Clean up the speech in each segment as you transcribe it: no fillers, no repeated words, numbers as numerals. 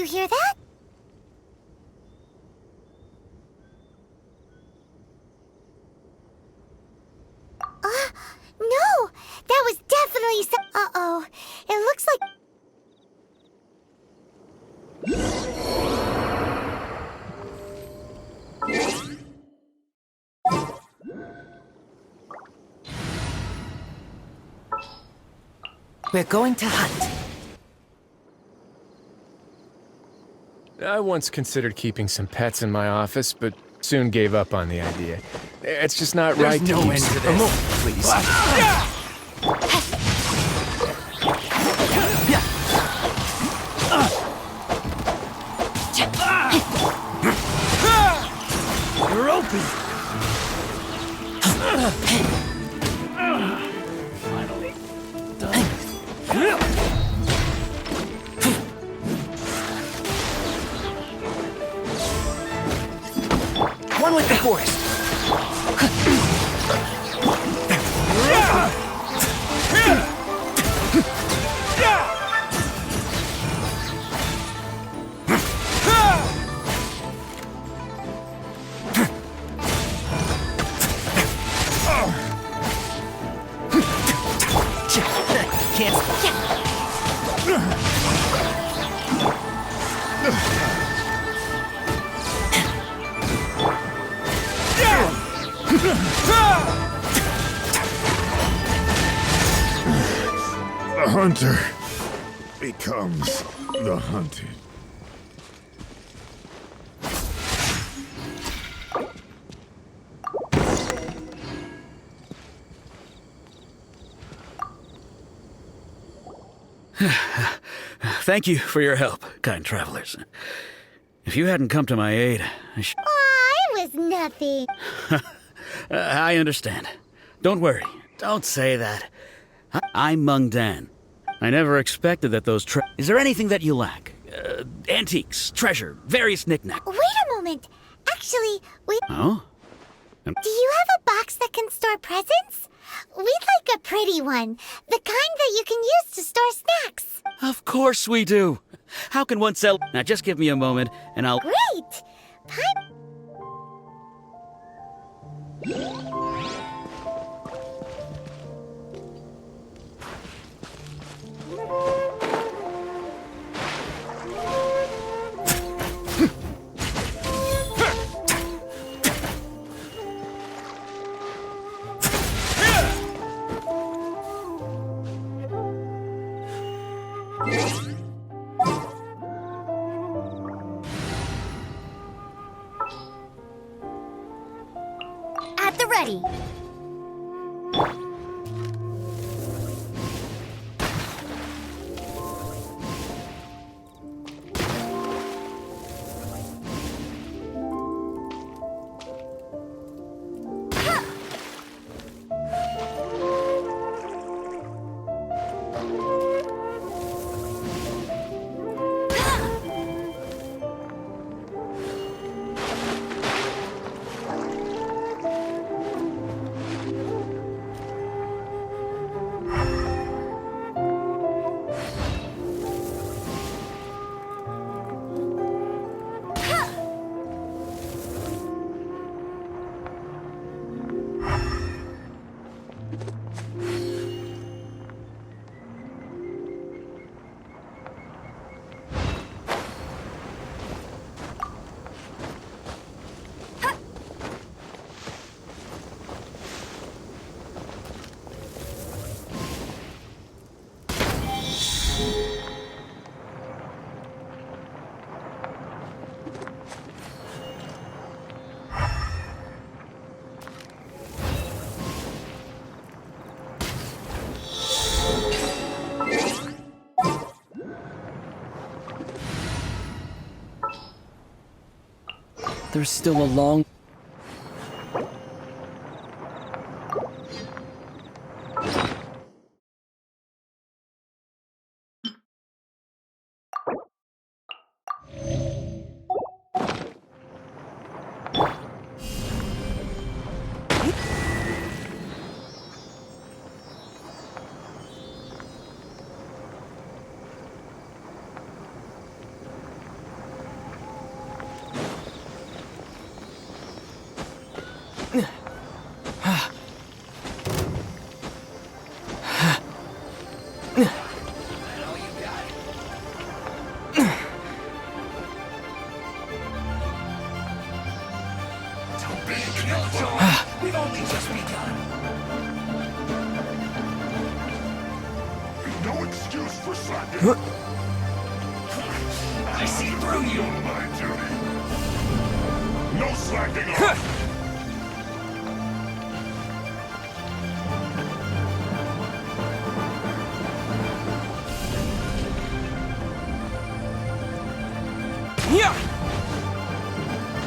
hear that? No! That was definitely some... Uh-oh. It looks like... We're going to hunt. I once considered keeping some pets in my office, but soon gave up on the idea. It's just not right There's to no keep end to this. Please. You're open. Finally done. One with the forest. The hunter becomes the hunted. Thank you for your help, kind travelers. If you hadn't come to my aid, Aw, it was nothing. I understand. Don't worry. Don't say that. I'm Meng Dan. I never expected that those Is there anything that you lack? Antiques, treasure, various knickknacks. Wait a moment. Actually, Oh? do you have a box that can store presents? We'd like a pretty one. The kind that you can use to store snacks. Of course we do. How can one sell... Now just give me a moment, and I'll... Great! At the ready. There's still a long... We've only just begun. No excuse for slacking. I see through you. My duty. No slacking off. Yeah.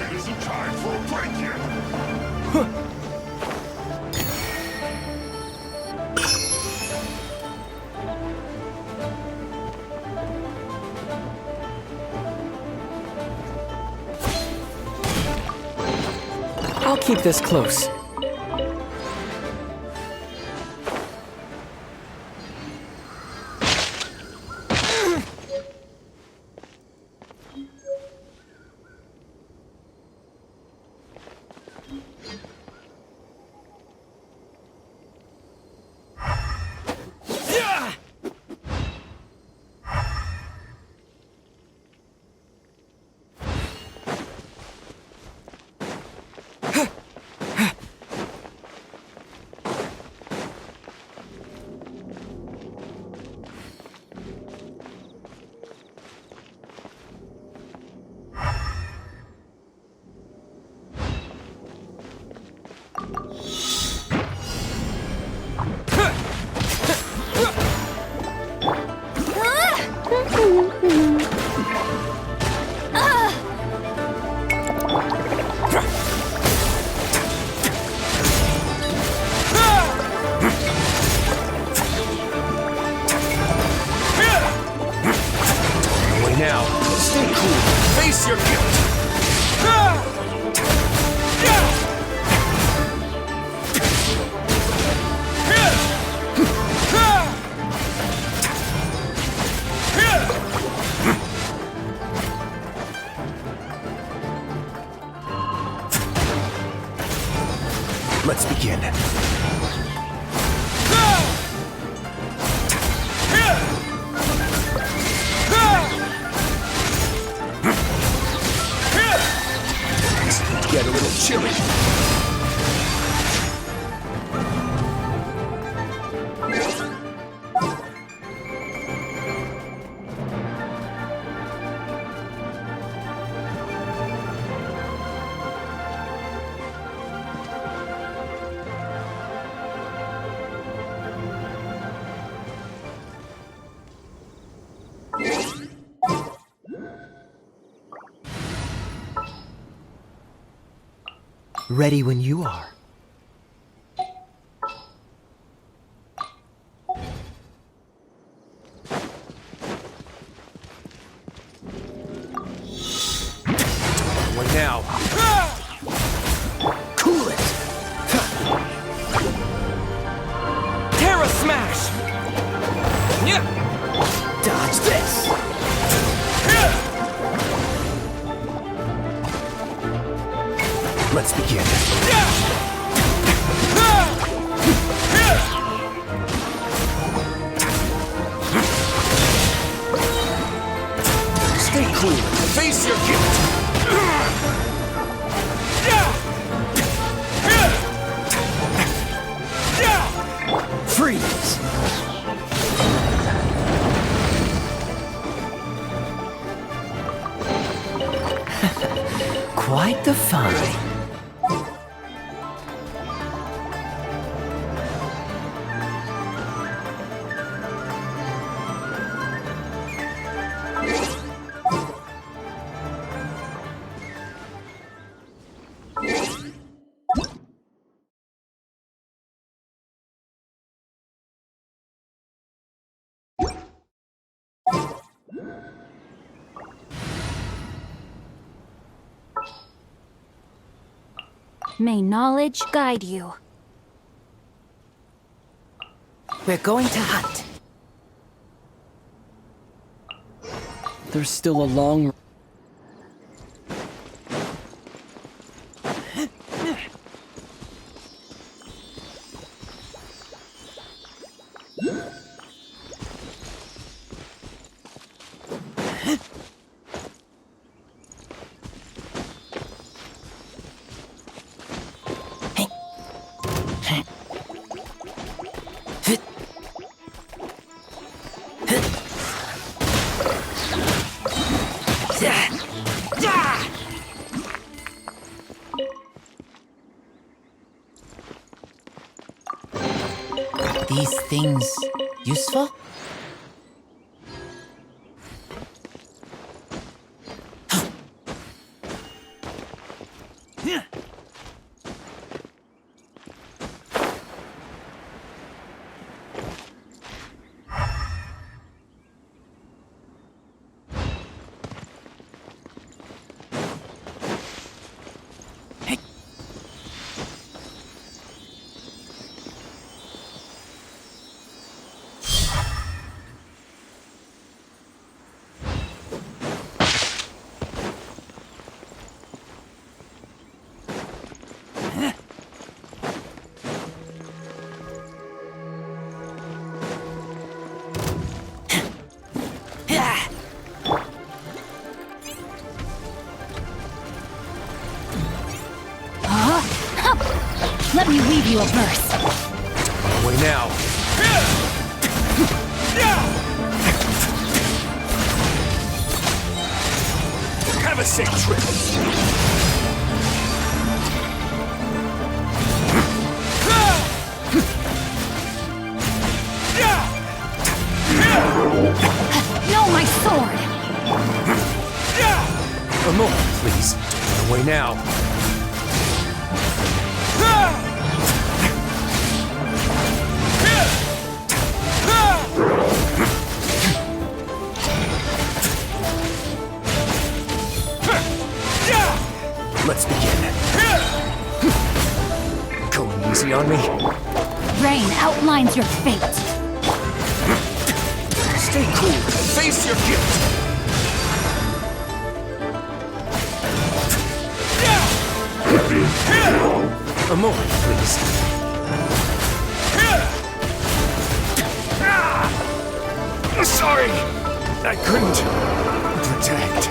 It isn't time for a break yet. I'll keep this close. Now, stay cool. Face your guilt. Let's begin. Get a little chilly. Ready when you are. What now? Cool it! Terra Smash! Dodge this! Let's begin. Stay cool. Face your guilt. Freeze! Quite the fun. May knowledge guide you. We're going to hunt. There's still a long... these things useful? Let me weave you a verse. Away now. Have a sick trip. No, my sword! A moment, please. Away now. Let's begin. Going easy on me? Rain outlines your fate. Stay cool. Face your guilt. A moment, please. Sorry, I couldn't protect.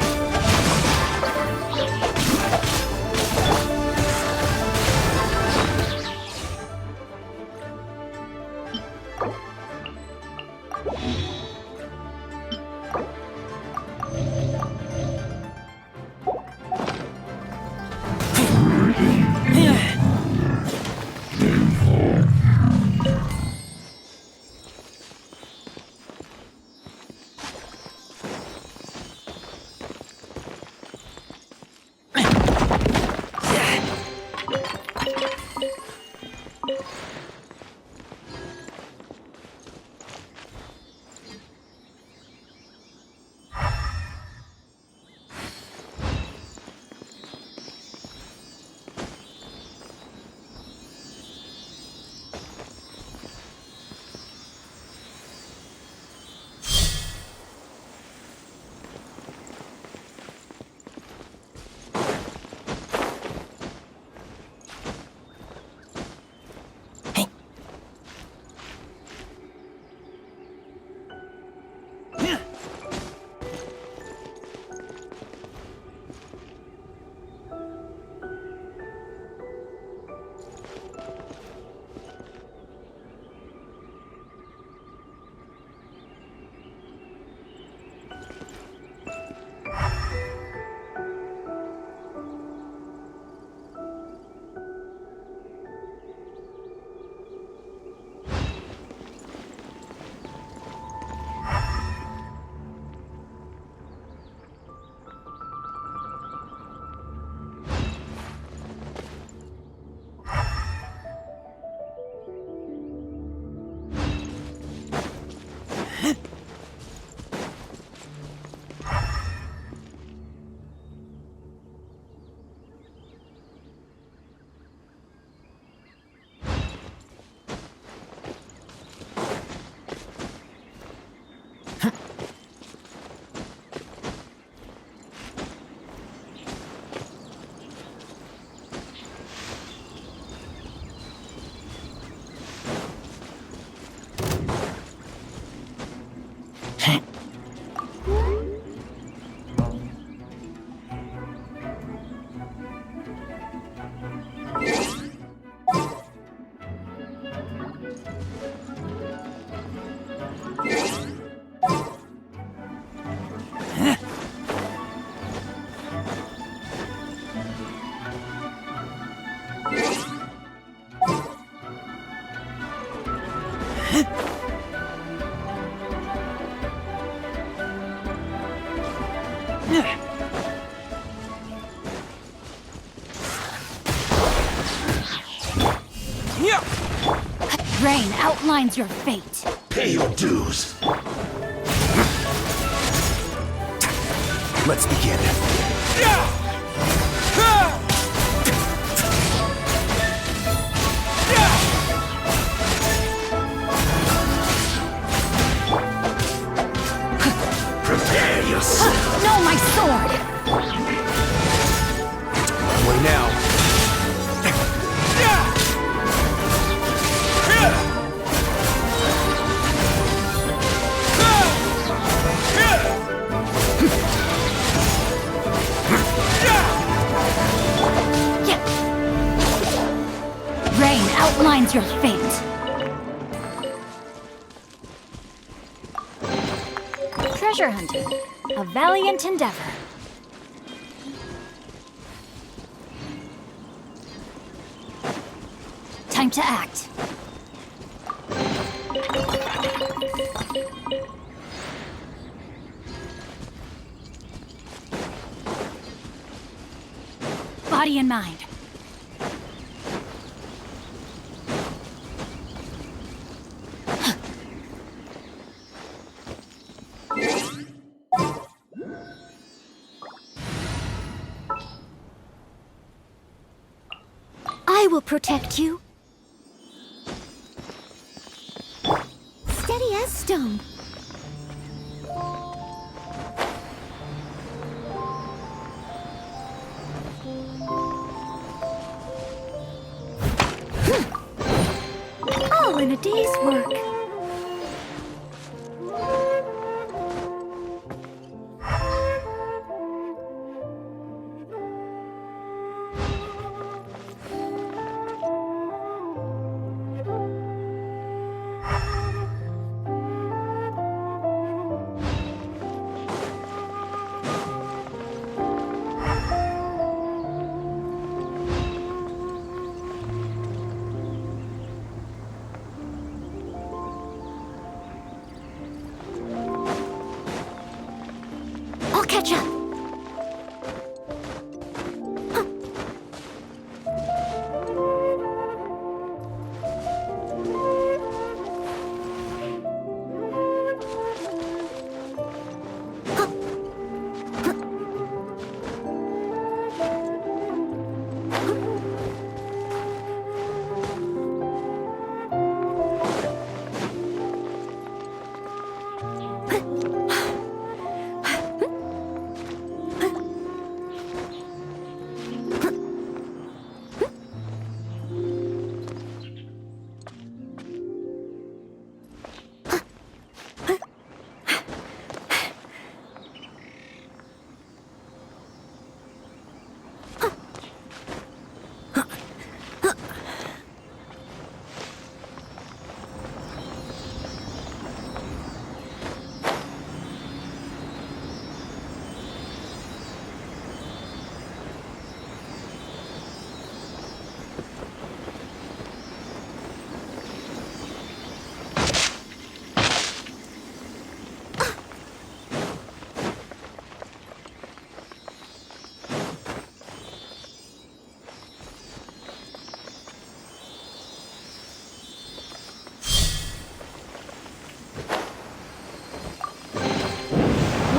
Rain outlines your fate. Pay your dues. Let's begin. Prepare yourself. No, my sword! Way now. Rain outlines your fate. Treasure hunting, a valiant endeavor. Time to act. Body and mind. I will protect you. Steady as stone. All in a day's work. I'll catch up.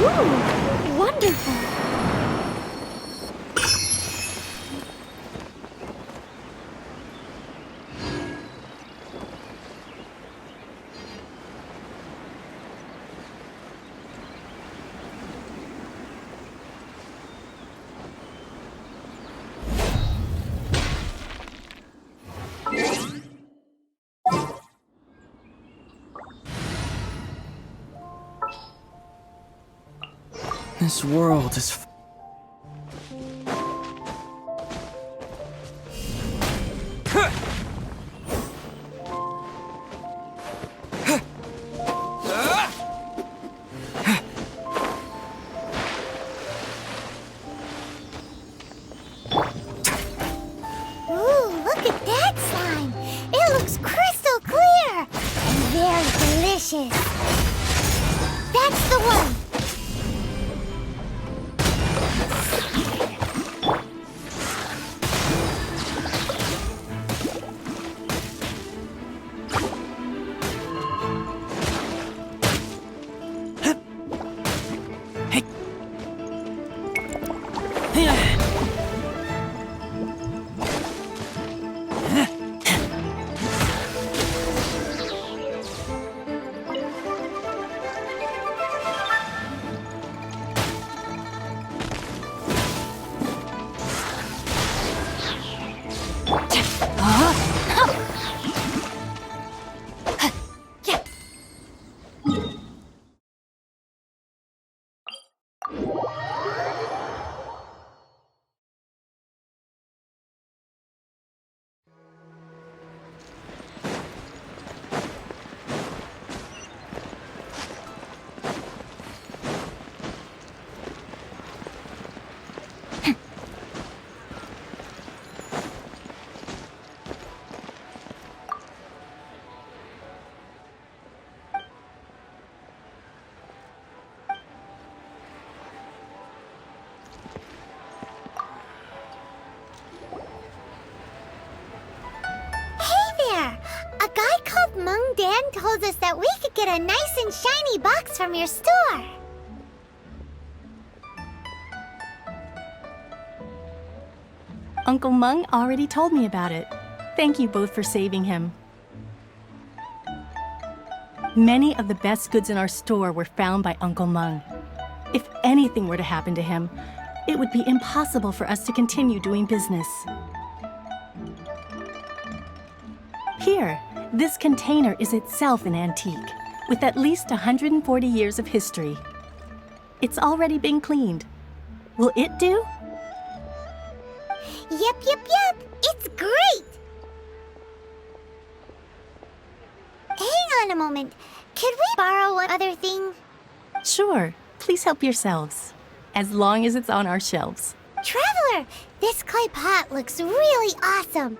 Ooh, wonderful. This world is Ooh, look at that slime. It looks crystal clear. And delicious. That's the one. Mung Dan told us that we could get a nice and shiny box from your store. Uncle Mung already told me about it. Thank you both for saving him. Many of the best goods in our store were found by Uncle Mung. If anything were to happen to him, it would be impossible for us to continue doing business. Here, this container is itself an antique, with at least 140 years of history. It's already been cleaned. Will it do? Yep. It's great! Hang on a moment. Could we borrow one other thing? Sure. Please help yourselves, as long as it's on our shelves. Traveler, this clay pot looks really awesome.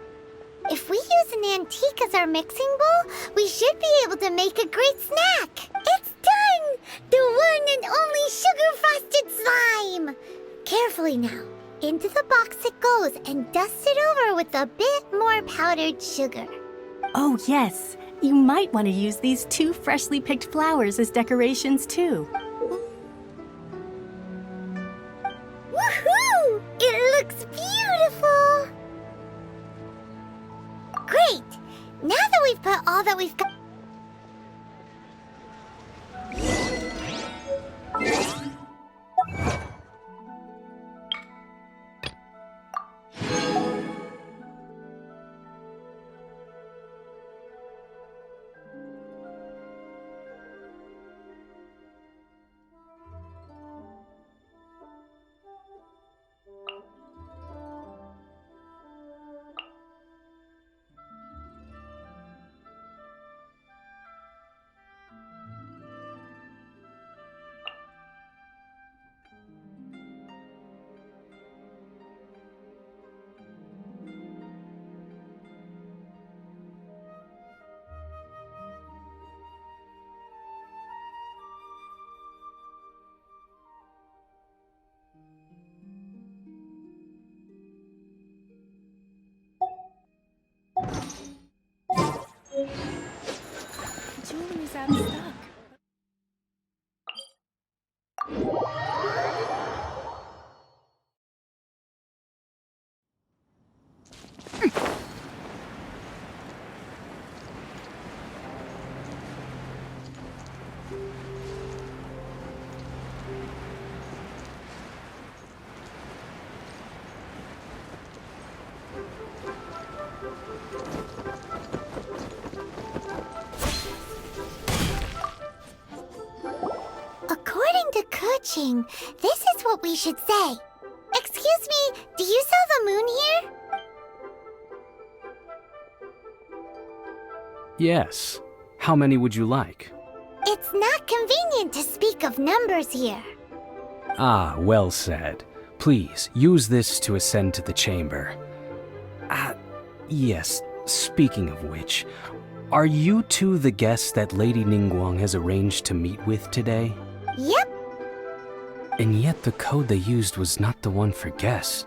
If we use an antique as our mixing bowl, we should be able to make a great snack. It's done! The one and only sugar-frosted slime! Carefully now. Into the box it goes and dust it over with a bit more powdered sugar. Oh, yes. You might want to use these 2 freshly picked flowers as decorations, too. Woohoo! It looks beautiful! Great! Now that we've put all that we've got... Jewelry's out of stock. According to Kuching, this is what we should say. Excuse me, do you sell the moon here? Yes. How many would you like? It's not convenient to speak of numbers here. Ah, well said. Please, use this to ascend to the chamber. Yes, speaking of which, Are you two the guests that Lady Ningguang has arranged to meet with today? Yep. And yet the code they used was not the one for guests,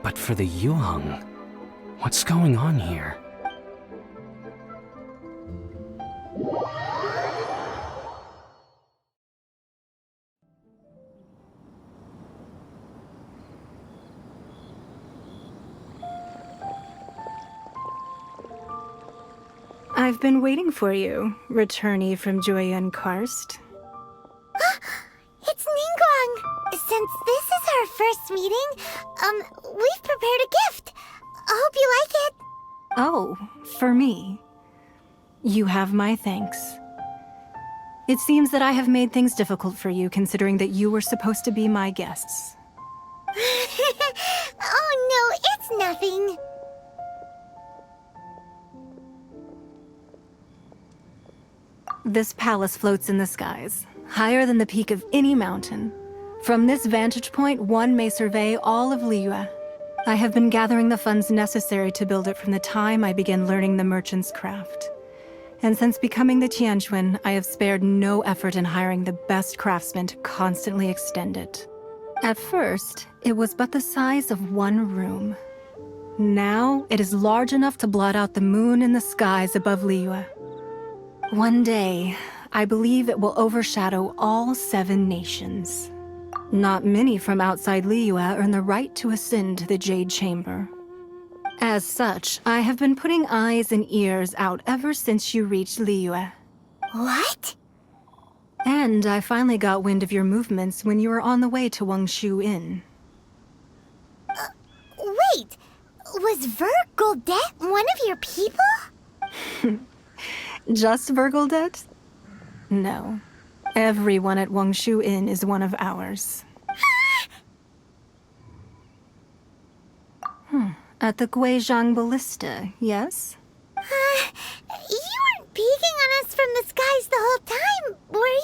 but for the Yuheng. What's going on here? I've been waiting for you, returnee from Joyun Karst. It's Ningguang. Since this is our first meeting, we've prepared a gift. I hope you like it. Oh, for me. You have my thanks. It seems that I have made things difficult for you, considering that you were supposed to be my guests. Oh no, it's nothing. This palace floats in the skies, higher than the peak of any mountain. From this vantage point, one may survey all of Liyue. I have been gathering the funds necessary to build it from the time I began learning the merchant's craft. And since becoming the Tianquan, I have spared no effort in hiring the best craftsmen to constantly extend it. At first, it was but the size of one room. Now, it is large enough to blot out the moon in the skies above Liyue. One day, I believe it will overshadow all 7 nations. Not many from outside Liyue earn the right to ascend to the Jade Chamber. As such, I have been putting eyes and ears out ever since you reached Liyue. What? And I finally got wind of your movements when you were on the way to Wangshu Inn. Wait, was Vergoldet one of your people? Just Vergoldet? No. Everyone at Wangshu Inn is one of ours. At the Guizhang Ballista, yes? You weren't peeking on us from the skies the whole time, were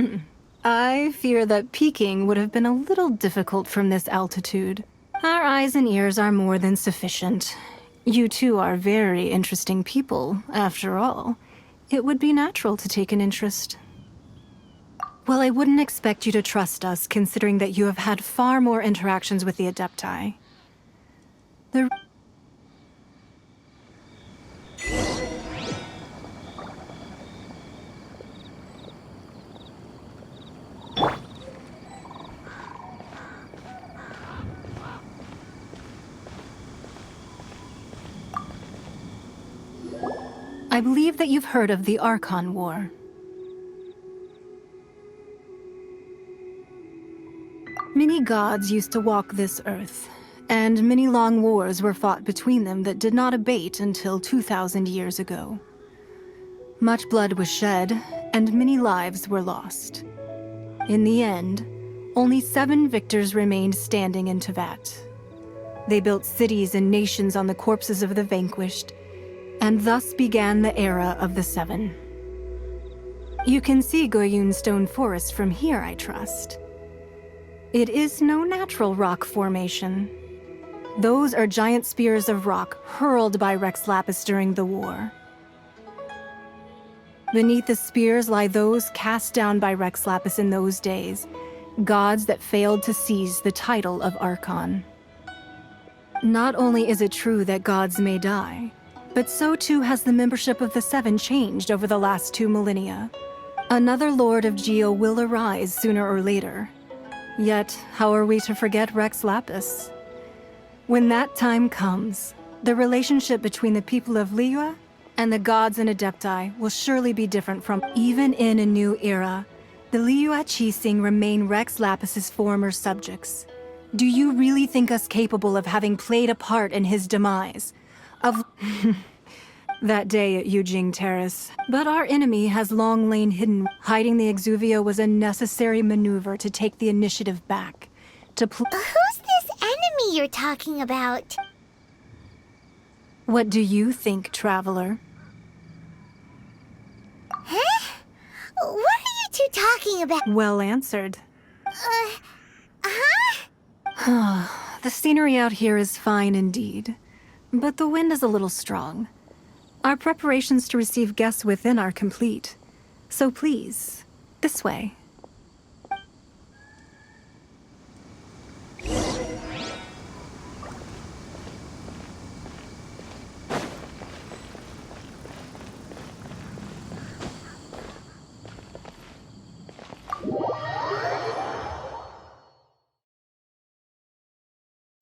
you? I fear that peeking would have been a little difficult from this altitude. Our eyes and ears are more than sufficient. You two are very interesting people, after all. It would be natural to take an interest. Well, I wouldn't expect you to trust us, considering that you have had far more interactions with the Adepti. I believe that you've heard of the Archon War. Many gods used to walk this earth, and many long wars were fought between them that did not abate until 2,000 years ago. Much blood was shed, and many lives were lost. In the end, only 7 victors remained standing in Teyvat. They built cities and nations on the corpses of the vanquished, and thus began the era of the 7. You can see Goyun Stone Forest from here, I trust. It is no natural rock formation. Those are giant spears of rock hurled by Rex Lapis during the war. Beneath the spears lie those cast down by Rex Lapis in those days, gods that failed to seize the title of Archon. Not only is it true that gods may die, but so too has the membership of the 7 changed over the last 2 millennia. Another Lord of Geo will arise sooner or later. Yet, how are we to forget Rex Lapis? When that time comes, the relationship between the people of Liyue and the gods and Adepti will surely be different from. Even in a new era, the Liyue Qixing remain Rex Lapis's former subjects. Do you really think us capable of having played a part in his demise? Of that day at Yujing Terrace. But our enemy has long lain hidden. Hiding the Exuvio was a necessary maneuver to take the initiative back. Who's this enemy you're talking about? What do you think, Traveler? Huh? What are you two talking about? Well answered. Huh? The scenery out here is fine indeed, but the wind is a little strong. Our preparations to receive guests within are complete. So please, this way.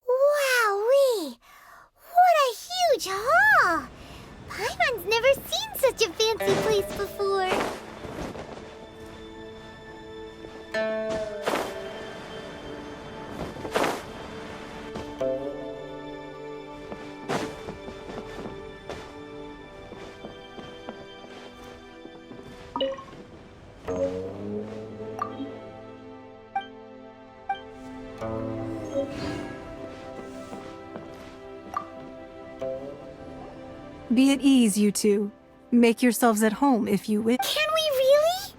Wowee! What a huge hall! Paimon's never seen such a fancy place before. Be at ease, you two. Make yourselves at home if you wish. Can we really?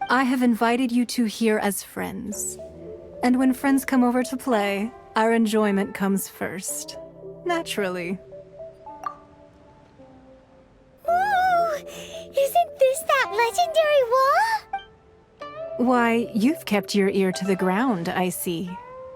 I have invited you two here as friends. And when friends come over to play, our enjoyment comes first. Naturally. Ooh! Isn't this that legendary wall? Why, you've kept your ear to the ground, I see.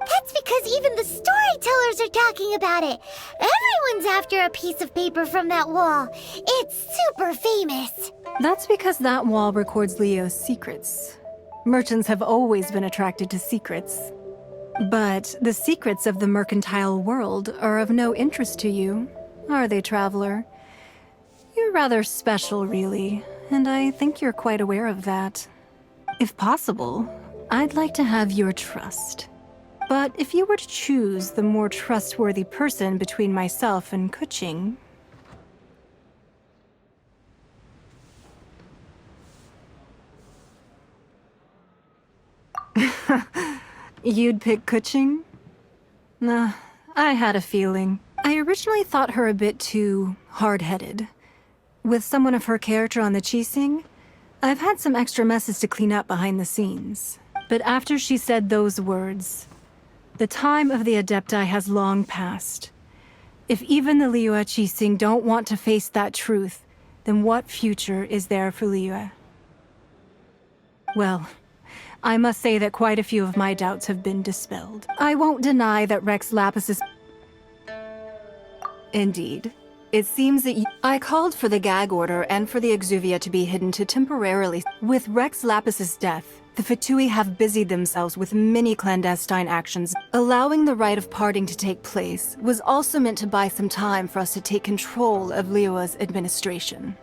That's because even the storytellers are talking about it. Everyone's after a piece of paper from that wall. It's super famous. That's because that wall records Leo's secrets. Merchants have always been attracted to secrets. But the secrets of the mercantile world are of no interest to you, are they, traveler? You're rather special, really, and I think you're quite aware of that. If possible, I'd like to have your trust. But if you were to choose the more trustworthy person between myself and Keqing... You'd pick Keqing? Nah, I had a feeling. I originally thought her a bit too hard-headed. With someone of her character on the Qixing, I've had some extra messes to clean up behind the scenes. But after she said those words, the time of the Adepti has long passed. If even the Liyue Qixing don't want to face that truth, then what future is there for Liyue? Well, I must say that quite a few of my doubts have been dispelled. I won't deny that Rex Lapis is... Indeed. It seems that I called for the gag order and for the Exuvia to be hidden to temporarily... With Rex Lapis's death, the Fatui have busied themselves with many clandestine actions. Allowing the rite of parting to take place was also meant to buy some time for us to take control of Liyue's administration.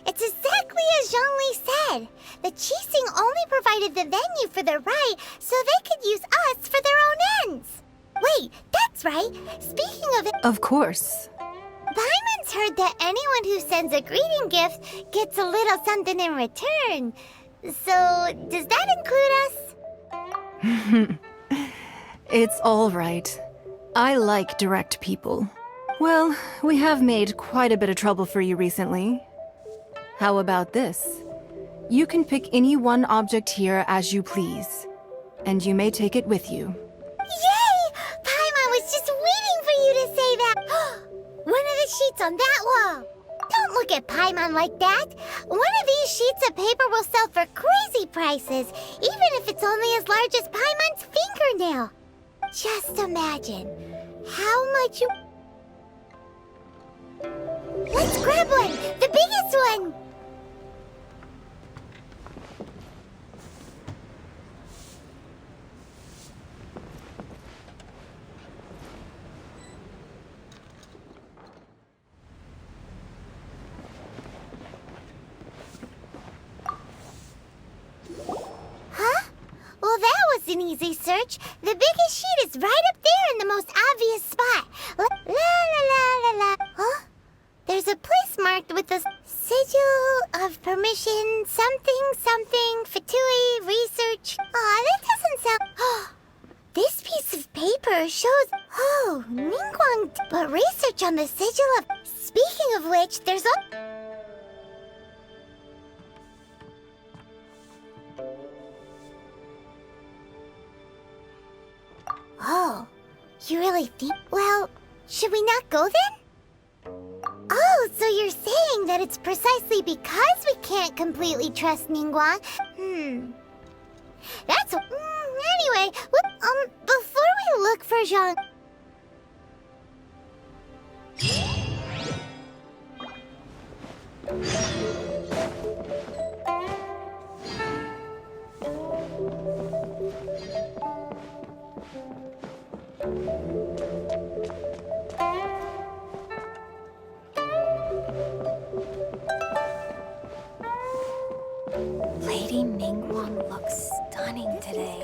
It's exactly as Zhongli said. The Qixing only provided the venue for the rite so they could use us for their own ends. Wait, that's right. Speaking of it... Of course. Paimon's heard that anyone who sends a greeting gift gets a little something in return. So, does that include us? It's all right. I like direct people. Well, we have made quite a bit of trouble for you recently. How about this? You can pick any one object here as you please, and you may take it with you. Yay! Paimon was just waiting for you to say that. One of the sheets on that wall. Don't look at Paimon like that. One of these sheets of paper will sell for crazy prices, even if it's only as large as Paimon's fingernail. Just imagine how much you... Let's grab one! The biggest one! Well, that was an easy search. The biggest sheet is right up there in the most obvious spot. La la la la la. Huh? There's a place marked with a sigil of permission, something, Fatui, research. Aw, that doesn't sound... This piece of paper shows... Oh, Ningguang put research on the sigil of... Speaking of which, there's a... Oh, you really think... Well, should we not go then? So you're saying that it's precisely because we can't completely trust Ningguang? That's... anyway, before we look for Zhang... Lady Ningguang looks stunning today.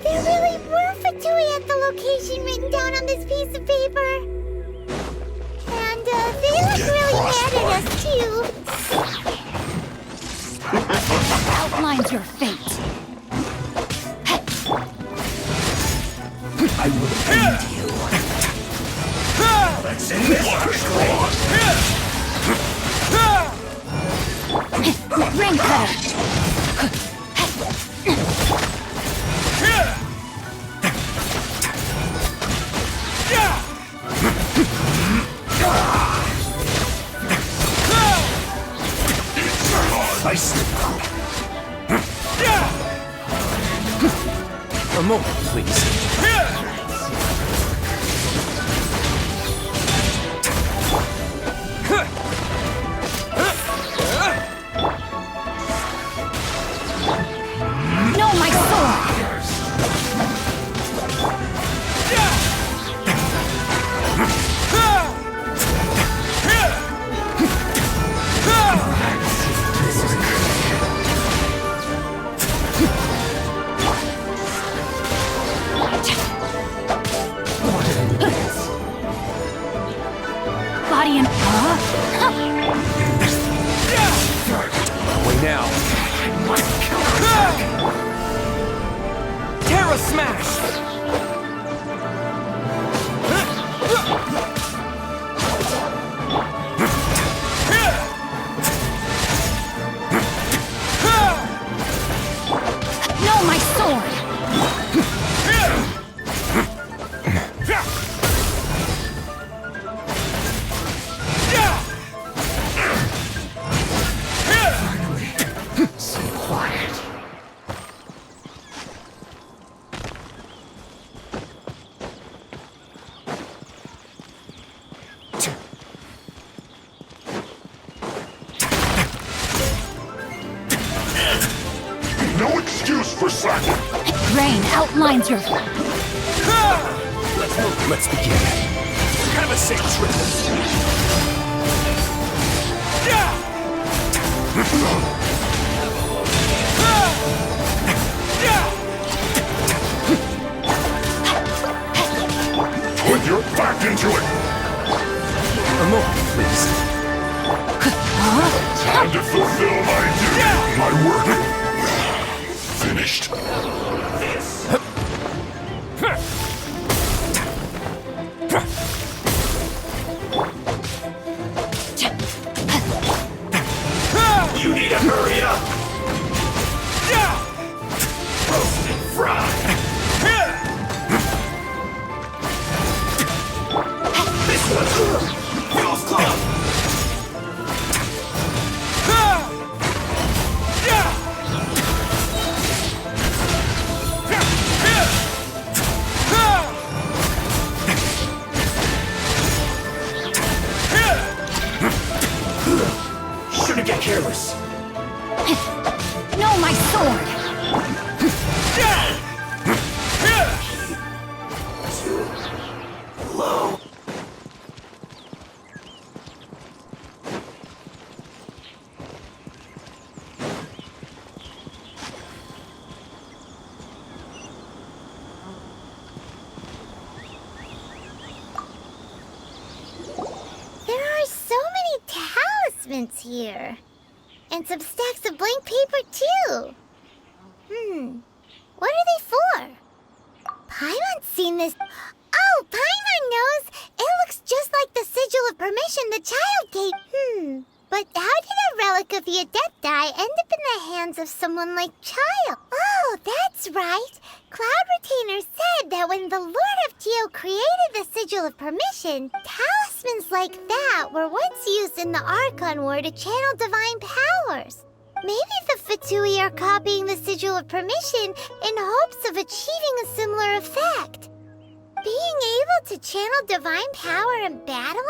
There really were Fatui at the location written down on this piece of paper. And, they look really mad at us, too. Outlines your fate. I will end you. Let's end this quickly. Ring cutter. A moment, please. No, my sword! Body and... Away now. Terra Smash! No, my sword! So quiet. No excuse for slacking. Rain outlines your... Let's begin. Kind of a sick trip. Put your back into it. A moment, please. Time to fulfill my duty. My work finished. You need to hurry up. Roast and fried. This one's feels close. careless. No, my sword! There are so many talismans here. And some stacks of blank paper, too. What are they for? Paimon's seen this. Oh, Paimon knows! It looks just like the sigil of permission the child gave. But how did a relic of the Adepti end up in the hands of someone like Child? Oh, that's right. Cloud Retainer said that when the Lord of Geo created the Sigil of Permission, talismans like that were once used in the Archon War to channel divine powers. Maybe the Fatui are copying the Sigil of Permission in hopes of achieving a similar effect. Being able to channel divine power in battle?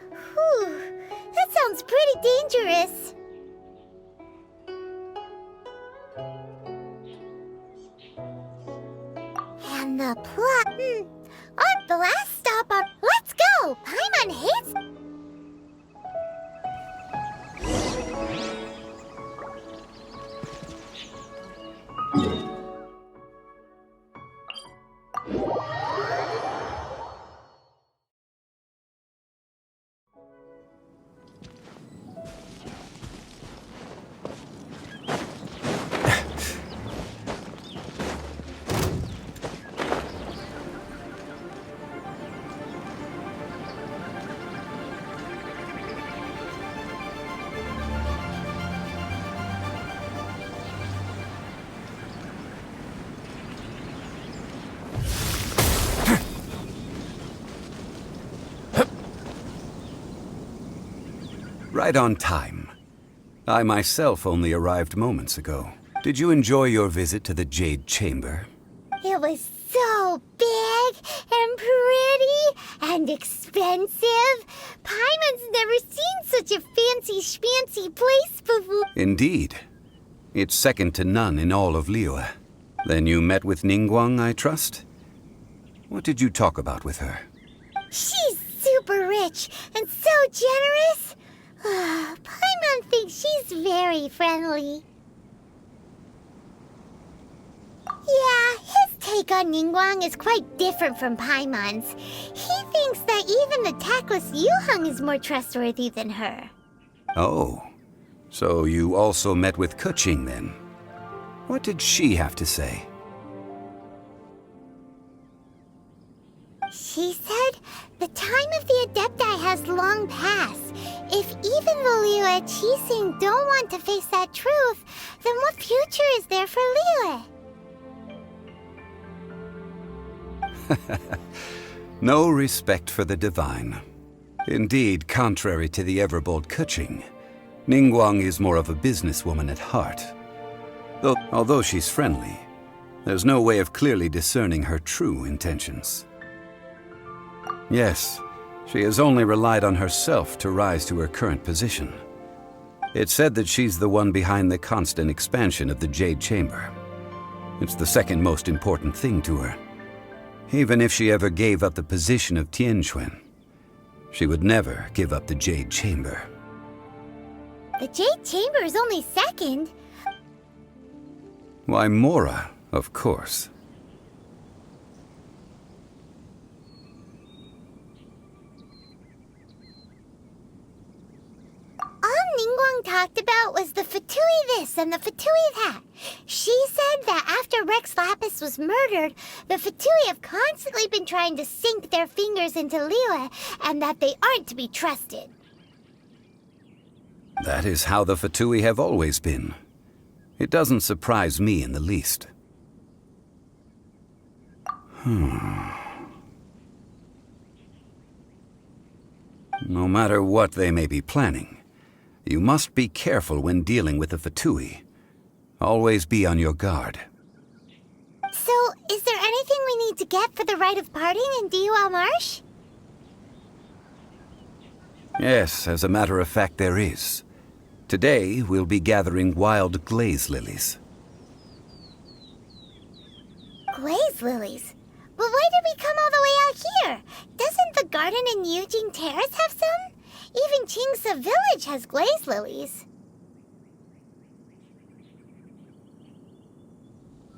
Whew, that sounds pretty dangerous. And the plot. On the last stop on. Let's go! Paimon hates. Right on time. I myself only arrived moments ago. Did you enjoy your visit to the Jade Chamber? It was so big and pretty and expensive. Paimon's never seen such a fancy schmancy place before. Indeed. It's second to none in all of Liyue. Then you met with Ningguang, I trust? What did you talk about with her? She's super rich and so generous. Paimon thinks she's very friendly. Yeah, his take on Ningguang is quite different from Paimon's. He thinks that even the tactless Yuheng is more trustworthy than her. Oh, so you also met with Keqing then? What did she have to say? She said the time of the Adepti has long passed. If even the Liyue Qixing don't want to face that truth, then what future is there for Liyue? No respect for the divine. Indeed, contrary to the ever-bold Keqing, Ningguang is more of a businesswoman at heart. Although she's friendly, there's no way of clearly discerning her true intentions. Yes, she has only relied on herself to rise to her current position. It's said that she's the one behind the constant expansion of the Jade Chamber. It's the second most important thing to her. Even if she ever gave up the position of Tianquan, she would never give up the Jade Chamber. The Jade Chamber is only second. Why, Mora, of course. All Ningguang talked about was the Fatui this and the Fatui that. She said that after Rex Lapis was murdered, the Fatui have constantly been trying to sink their fingers into Liyue, and that they aren't to be trusted. That is how the Fatui have always been. It doesn't surprise me in the least. No matter what they may be planning, you must be careful when dealing with the Fatui. Always be on your guard. So, is there anything we need to get for the rite of parting in Dihua Marsh? Yes, as a matter of fact, there is. Today, we'll be gathering wild glaze lilies. Glaze lilies? But why did we come all the way out here? Doesn't the garden in Eugene Terrace have some? Even Chingsa Village has glaze lilies.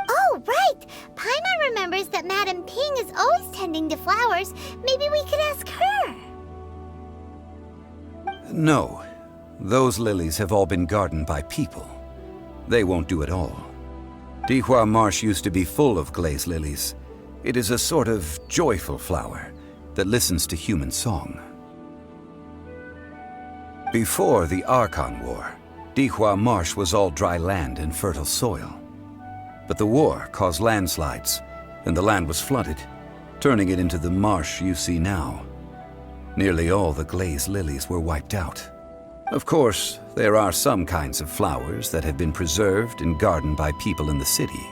Oh, right! Paimon remembers that Madame Ping is always tending to flowers. Maybe we could ask her. No. Those lilies have all been gardened by people. They won't do it all. Dihua Marsh used to be full of glaze lilies. It is a sort of joyful flower that listens to human song. Before the Archon War, Dihua Marsh was all dry land and fertile soil. But the war caused landslides, and the land was flooded, turning it into the marsh you see now. Nearly all the glaze lilies were wiped out. Of course, there are some kinds of flowers that have been preserved and gardened by people in the city.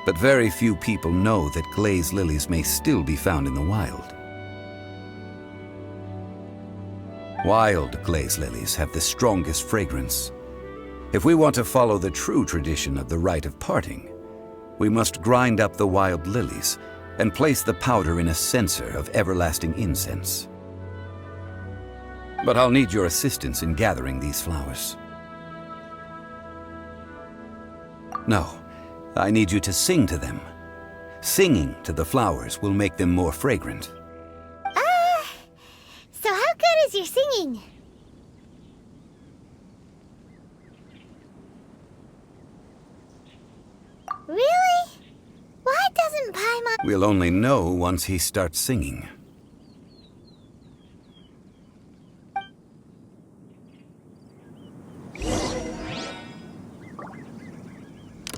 But very few people know that glaze lilies may still be found in the wild. Wild glaze lilies have the strongest fragrance. If we want to follow the true tradition of the rite of parting, we must grind up the wild lilies and place the powder in a censer of everlasting incense. But I'll need your assistance in gathering these flowers. No, I need you to sing to them. Singing to the flowers will make them more fragrant. So how good is your singing? Really? Why doesn't Paimon... We'll only know once he starts singing.